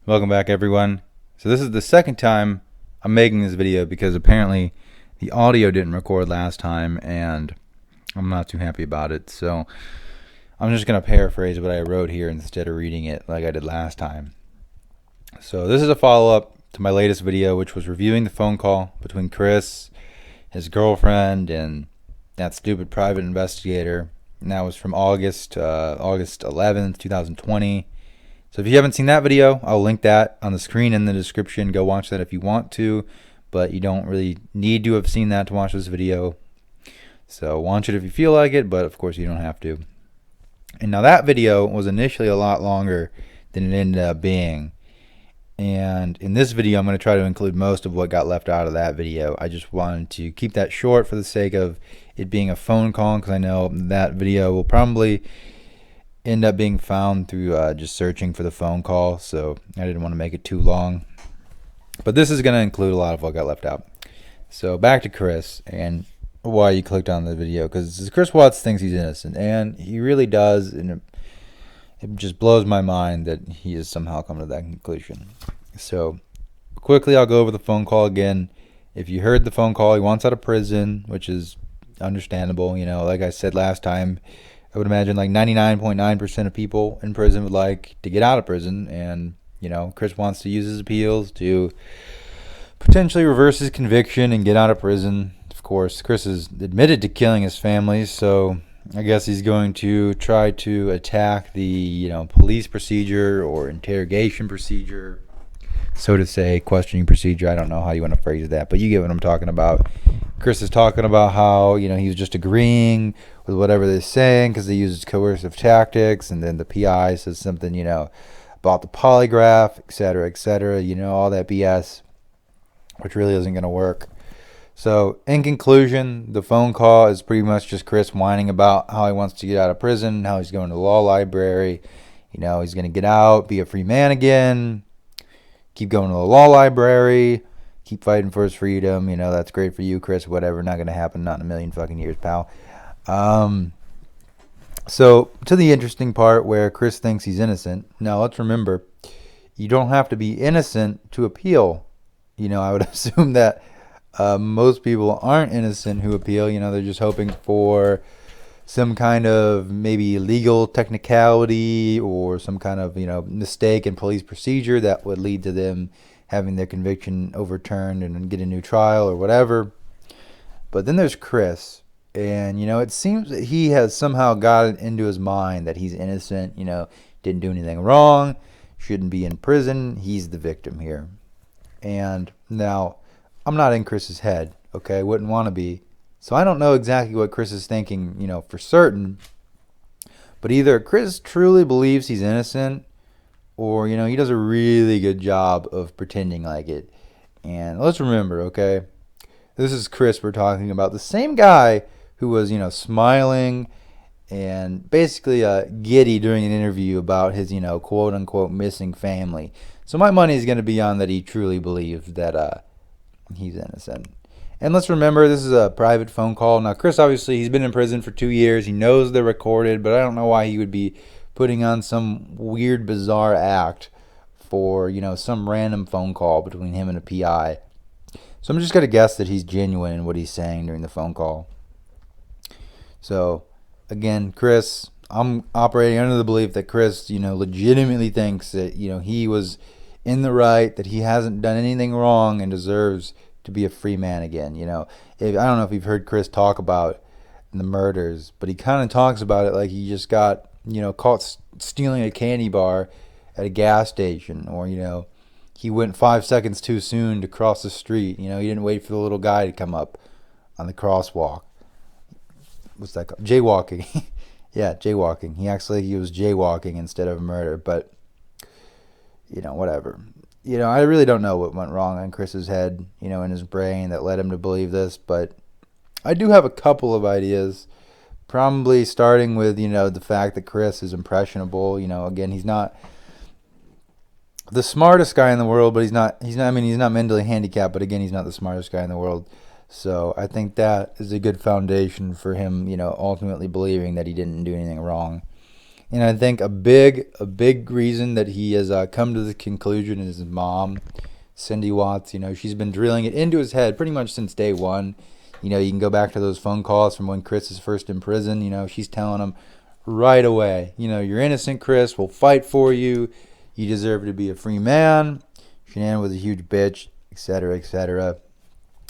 Welcome back, everyone. So this is the second time I'm making this video because apparently the audio didn't record last time and I'm not too happy about it. So I'm just going to paraphrase what I wrote here instead of reading it like I did last time. So this is a follow-up to my latest video, which was reviewing the phone call between Chris, his girlfriend, and that stupid private investigator. And that was from August 11th, 2020. So if you haven't seen that video, I'll link that on the screen in the description. Go watch that if you want to, but you don't really need to have seen that to watch this video. So watch it if you feel like it, but of course you don't have to. And now that video was initially a lot longer than it ended up being. And in this video, I'm going to try to include most of what got left out of that video. I just wanted to keep that short for the sake of it being a phone call, because I know that video will probably end up being found through just searching for the phone call, so I didn't want to make it too long. But this is going to include a lot of what got left out. So back to Chris and why you clicked on the video, because Chris Watts thinks he's innocent, and he really does, and it just blows my mind that he has somehow come to that conclusion. So quickly, I'll go over the phone call again. If you heard the phone call, he wants out of prison, which is understandable. Like I said last time, I would imagine like 99.9% of people in prison would like to get out of prison, and Chris wants to use his appeals to potentially reverse his conviction and get out of prison. Of course, Chris has admitted to killing his family, so I guess he's going to try to attack the police procedure or interrogation procedure, so to say, questioning procedure. I don't know how you want to phrase that, but you get what I'm talking about. Chris is talking about how he was just agreeing with whatever they're saying because they used coercive tactics, and then the PI says something about the polygraph, etc., etc., all that BS, which really isn't going to work. So in conclusion, the phone call is pretty much just Chris whining about how he wants to get out of prison, how he's going to the law library, he's going to get out, be a free man again, keep going to the law library, keep fighting for his freedom. That's great for you, Chris. Whatever, not going to happen. Not in a million fucking years, pal. So to the interesting part where Chris thinks he's innocent. Now, let's remember, you don't have to be innocent to appeal. I would assume that most people aren't innocent who appeal. They're just hoping for some kind of maybe legal technicality or some kind of mistake in police procedure that would lead to them having their conviction overturned and get a new trial or whatever. But then there's Chris, and it seems that he has somehow got it into his mind that he's innocent, didn't do anything wrong, shouldn't be in prison, he's the victim here. And now, I'm not in Chris's head, okay, wouldn't want to be, so I don't know exactly what Chris is thinking, for certain, but either Chris truly believes he's innocent, or he does a really good job of pretending like it. And let's remember, okay, this is Chris we're talking about, the same guy who was smiling and basically giddy during an interview about his quote unquote missing family. So my money is going to be on that he truly believes that he's innocent. And let's remember, this is a private phone call. Now Chris, obviously, he's been in prison for 2 years, he knows they're recorded, but I don't know why he would be putting on some weird, bizarre act for, some random phone call between him and a PI. So I'm just going to guess that he's genuine in what he's saying during the phone call. So, again, Chris, I'm operating under the belief that Chris, legitimately thinks that, he was in the right, that he hasn't done anything wrong and deserves to be a free man again. I don't know if you've heard Chris talk about the murders, but he kind of talks about it like he just got caught stealing a candy bar at a gas station, or he went 5 seconds too soon to cross the street. He didn't wait for the little guy to come up on the crosswalk. What's that called? Jaywalking. Yeah, jaywalking. He was jaywalking instead of a murder, but whatever. I really don't know what went wrong in Chris's head, in his brain that led him to believe this, but I do have a couple of ideas. Probably starting with, the fact that Chris is impressionable. Again, he's not the smartest guy in the world, but he's not mentally handicapped, but again, he's not the smartest guy in the world. So I think that is a good foundation for him, ultimately believing that he didn't do anything wrong. And I think a big reason that he has come to the conclusion is his mom, Cindy Watts. She's been drilling it into his head pretty much since day one. You can go back to those phone calls from when Chris is first in prison. She's telling him right away, you're innocent, Chris. We'll fight for you. You deserve to be a free man. Shanann was a huge bitch, etc., etc.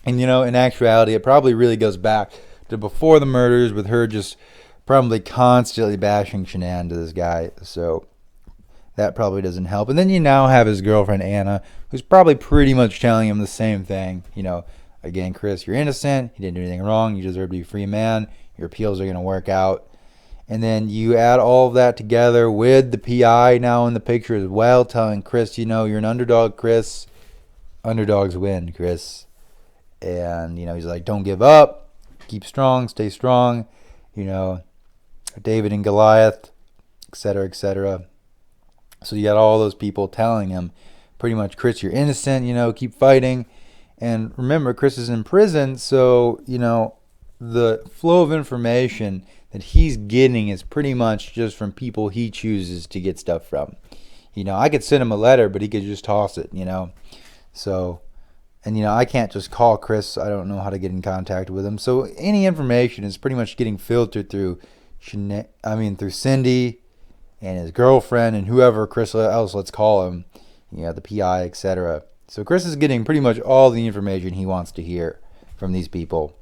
And, in actuality, it probably really goes back to before the murders with her just probably constantly bashing Shanann to this guy. So that probably doesn't help. And then you now have his girlfriend, Anna, who's probably pretty much telling him the same thing. Again, Chris, you're innocent. You didn't do anything wrong. You deserve to be a free man. Your appeals are going to work out. And then you add all of that together with the PI now in the picture as well, telling Chris, you're an underdog, Chris. Underdogs win, Chris. And, he's like, don't give up. Keep strong. Stay strong. David and Goliath, etc., etc. So you got all those people telling him pretty much, Chris, you're innocent, keep fighting. And remember, Chris is in prison, so, the flow of information that he's getting is pretty much just from people he chooses to get stuff from. I could send him a letter, but he could just toss it, So, and, I can't just call Chris. I don't know how to get in contact with him. So any information is pretty much getting filtered through Cindy and his girlfriend and whoever Chris else, let's call him, the PI, etc. So Chris is getting pretty much all the information he wants to hear from these people.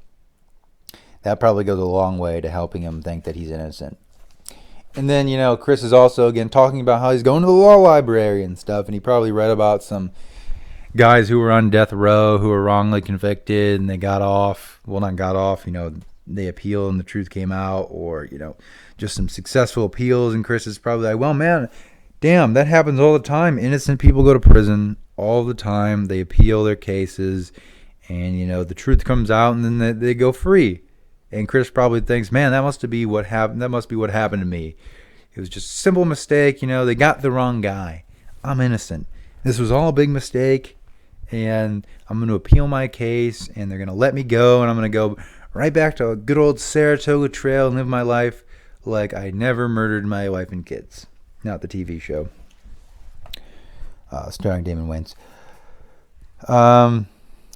That probably goes a long way to helping him think that he's innocent. And then, Chris is also, again, talking about how he's going to the law library and stuff, and he probably read about some guys who were on death row who were wrongly convicted, and they got off. Well, not got off, they appealed and the truth came out, or, just some successful appeals, and Chris is probably like, well, man, damn, that happens all the time. Innocent people go to prison all the time. They appeal their cases, and, the truth comes out, and then they go free. And Chris probably thinks, man, that must be what happened. That must be what happened to me. It was just a simple mistake. They got the wrong guy. I'm innocent. This was all a big mistake, and I'm going to appeal my case, and they're going to let me go, and I'm going to go right back to a good old Saratoga Trail and live my life like I never murdered my wife and kids. Not the TV show. Starring Damon Wayans.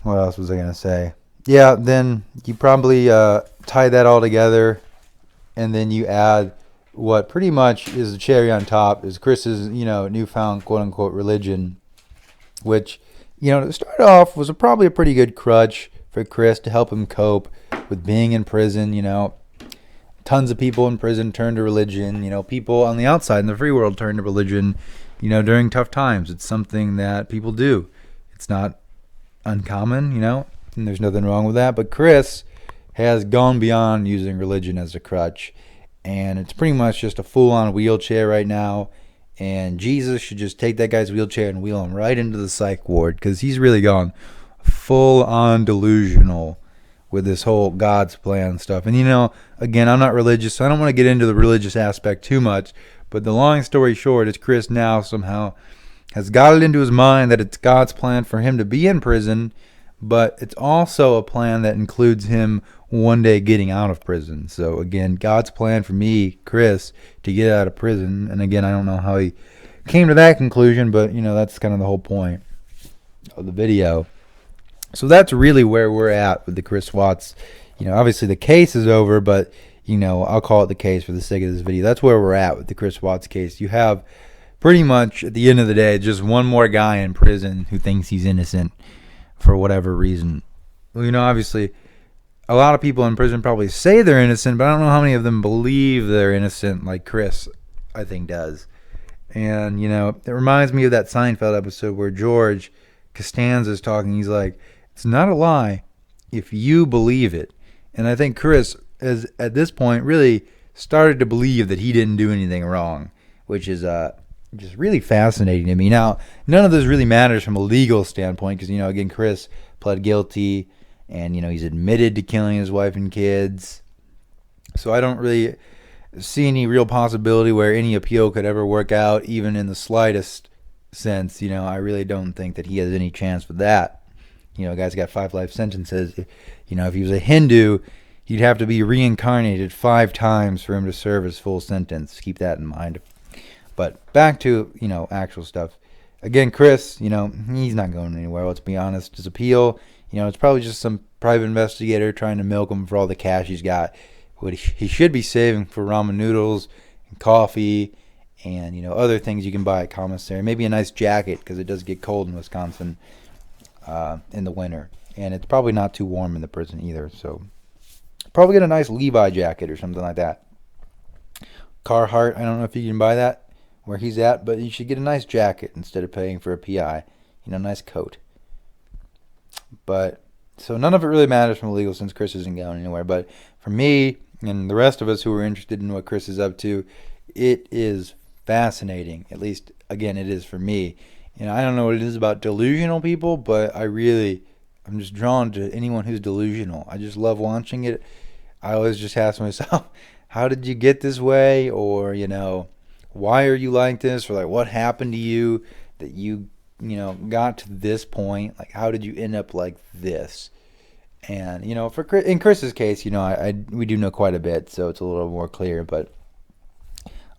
What else was I going to say? Yeah, then you probably tie that all together, and then you add what pretty much is the cherry on top is Chris's, newfound quote-unquote religion, which, to start off was probably a pretty good crutch for Chris to help him cope with being in prison. Tons of people in prison turn to religion. People on the outside in the free world turn to religion, during tough times. It's something that people do. It's not uncommon, and there's nothing wrong with that. But Chris has gone beyond using religion as a crutch, and it's pretty much just a full-on wheelchair right now. And Jesus should just take that guy's wheelchair and wheel him right into the psych ward, because he's really gone full-on delusional with this whole God's plan stuff. And, again, I'm not religious, so I don't want to get into the religious aspect too much. But the long story short is Chris now somehow has got it into his mind that it's God's plan for him to be in prison, but it's also a plan that includes him one day getting out of prison. So, again, God's plan for me, Chris, to get out of prison. And, again, I don't know how he came to that conclusion, but, that's kind of the whole point of the video. So that's really where we're at with the Chris Watts. Obviously the case is over, but, I'll call it the case for the sake of this video. That's where we're at with the Chris Watts case. You have pretty much, at the end of the day, just one more guy in prison who thinks he's innocent for whatever reason. Well, obviously, a lot of people in prison probably say they're innocent, but I don't know how many of them believe they're innocent like Chris, I think, does. And, it reminds me of that Seinfeld episode where George Costanza is talking. He's like, it's not a lie if you believe it. And I think Chris has, at this point, really started to believe that he didn't do anything wrong, which is just really fascinating to me. Now, none of this really matters from a legal standpoint because, again, Chris pled guilty and, he's admitted to killing his wife and kids. So I don't really see any real possibility where any appeal could ever work out, even in the slightest sense. I really don't think that he has any chance with that. Guy's got 5 life sentences. If he was a Hindu, He'd have to be reincarnated 5 times for him to serve his full sentence. Keep that in mind. But back to, actual stuff. Again, Chris, he's not going anywhere. Let's be honest. His appeal, it's probably just some private investigator trying to milk him for all the cash he's got. What he should be saving for ramen noodles and coffee and, other things you can buy at commissary. Maybe a nice jacket, because it does get cold in Wisconsin in the winter. And it's probably not too warm in the prison either. So probably get a nice Levi jacket or something like that. Carhartt, I don't know if you can buy that where he's at, but you should get a nice jacket instead of paying for a PI. Nice coat. But, so none of it really matters from legal since Chris isn't going anywhere. But for me and the rest of us who are interested in what Chris is up to, it is fascinating. At least, again, it is for me. I don't know what it is about delusional people, but I'm just drawn to anyone who's delusional. I just love watching it. I always just ask myself, how did you get this way? Or, why are you like this? Or like, what happened to you that you got to this point? Like, how did you end up like this? And, in Chris's case, we do know quite a bit, so it's a little more clear. But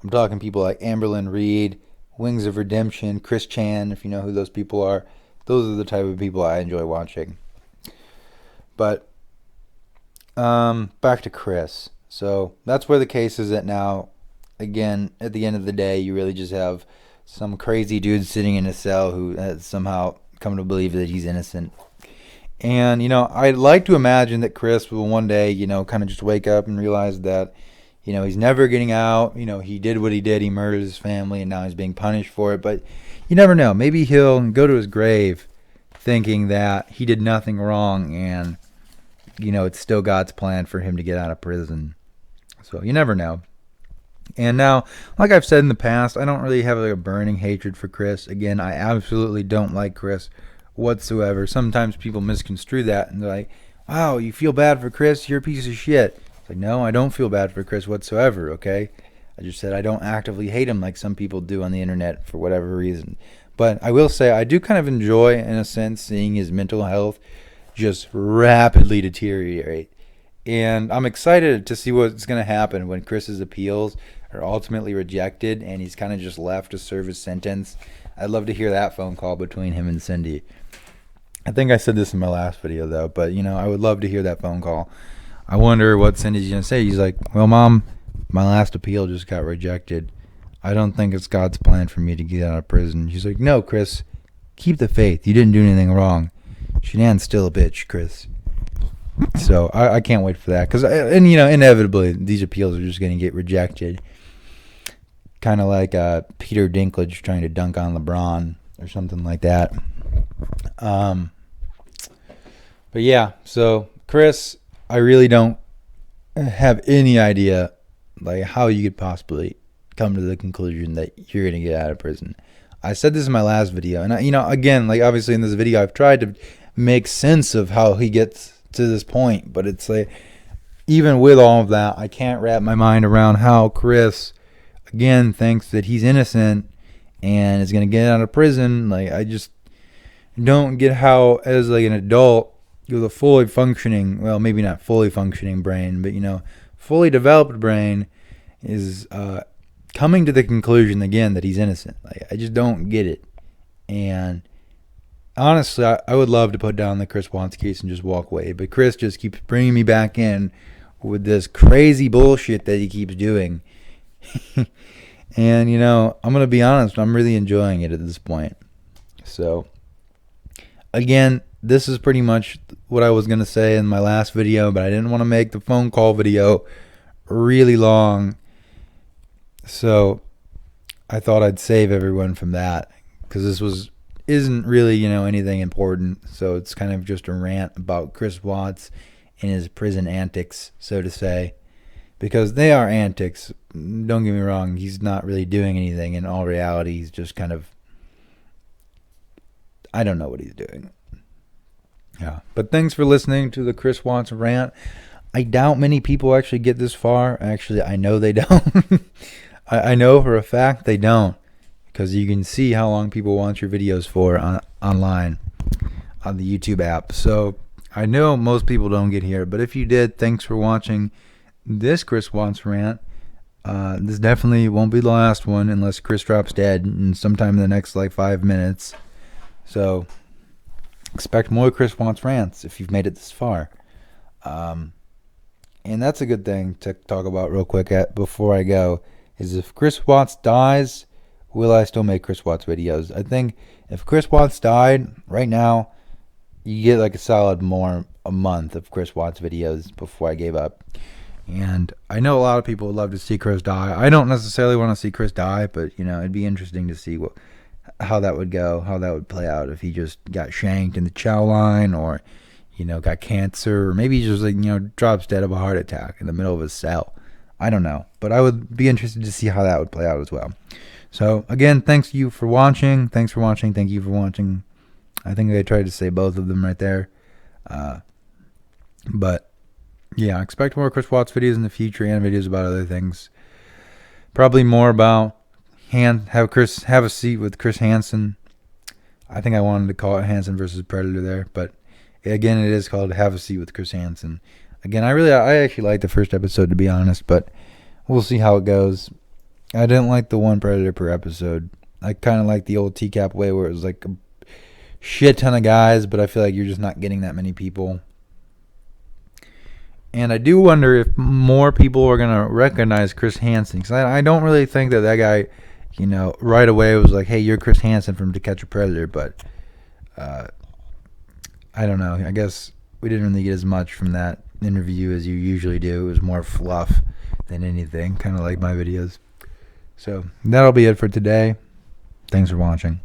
I'm talking people like Amberlynn Reed, Wings of Redemption, Chris Chan, if you know who those people are. Those are the type of people I enjoy watching. But back to Chris. So that's where the case is at now. Again, at the end of the day, you really just have some crazy dude sitting in a cell who has somehow come to believe that he's innocent. And, I'd like to imagine that Chris will one day, kind of just wake up and realize that, he's never getting out. He did what he did. He murdered his family, and now he's being punished for it. But you never know. Maybe he'll go to his grave thinking that he did nothing wrong, and, it's still God's plan for him to get out of prison. So you never know. And now, like I've said in the past, I don't really have a burning hatred for Chris. Again, I absolutely don't like Chris whatsoever. Sometimes people misconstrue that, and they're like, wow, you feel bad for Chris? You're a piece of shit. It's like, no, I don't feel bad for Chris whatsoever, okay? I just said I don't actively hate him like some people do on the internet for whatever reason. But I will say I do kind of enjoy, in a sense, seeing his mental health just rapidly deteriorate. And I'm excited to see what's going to happen when Chris's appeals are ultimately rejected and he's kind of just left to serve his sentence. I'd love to hear that phone call between him and Cindy. I think I said this in my last video, though, but, I would love to hear that phone call. I wonder what Cindy's going to say. He's like, well, Mom, my last appeal just got rejected. I don't think it's God's plan for me to get out of prison. She's like, no, Chris, keep the faith. You didn't do anything wrong. Shenan's still a bitch, Chris. So I can't wait for that. Inevitably, these appeals are just going to get rejected. Kind of like Peter Dinklage trying to dunk on LeBron or something like that. But yeah, so Chris, I really don't have any idea like how you could possibly come to the conclusion that you're going to get out of prison. I said this in my last video, and again, like obviously in this video, I've tried to make sense of how he gets to this point, but it's like, even with all of that, I can't wrap my mind around how Chris, again, thinks that he's innocent and is going to get out of prison. Like, I just don't get how, as like an adult with a fully functioning, well, maybe not fully functioning brain, but fully developed brain, is coming to the conclusion again that he's innocent. Like, I just don't get it. And honestly, I would love to put down the Chris Watts case and just walk away, but Chris just keeps bringing me back in with this crazy bullshit that he keeps doing. And I'm gonna be honest, I'm really enjoying it at this point. So again, this is pretty much what I was gonna say in my last video, but I didn't want to make the phone call video really long, so I thought I'd save everyone from that, because this isn't really anything important. So it's kind of just a rant about Chris Watts and his prison antics, so to say, because they are antics. Don't get me wrong, he's not really doing anything. In all reality, he's just kind of, I don't know what he's doing. Yeah, but thanks for listening to the Chris Watts rant. I doubt many people actually get this far. Actually, I know they don't. I know for a fact they don't, because you can see how long people watch your videos for online on the YouTube app. So I know most people don't get here, but if you did, thanks for watching this Chris Watts rant. This definitely won't be the last one unless Chris drops dead in sometime in the next like 5 minutes. So expect more Chris Watts rants if you've made it this far. And that's a good thing to talk about real quick before I go, is if Chris Watts dies, will I still make Chris Watts videos? I think if Chris Watts died right now, you get like a solid a month of Chris Watts videos before I gave up. And I know a lot of people would love to see Chris die. I don't necessarily want to see Chris die, but it'd be interesting to see how that would go, how that would play out if he just got shanked in the chow line, or got cancer, or maybe he just drops dead of a heart attack in the middle of his cell. I don't know, but I would be interested to see how that would play out as well. So again, thanks you for watching. Thanks for watching. Thank you for watching. I think I tried to say both of them right there. But yeah, expect more Chris Watts videos in the future and videos about other things. Probably more about have a seat with Chris Hansen. I think I wanted to call it Hansen versus Predator there, but again, it is called Have a Seat with Chris Hansen. Again, I actually liked the first episode, to be honest, but we'll see how it goes. I didn't like the one Predator per episode. I kind of like the old TCAP way where it was like a shit ton of guys, but I feel like you're just not getting that many people. And I do wonder if more people are going to recognize Chris Hansen, because I don't really think that guy, right away was like, hey, you're Chris Hansen from To Catch a Predator, but I don't know. I guess we didn't really get as much from that interview as you usually do. It was more fluff than anything, kind of like my videos. So that'll be it for today. Thanks for watching.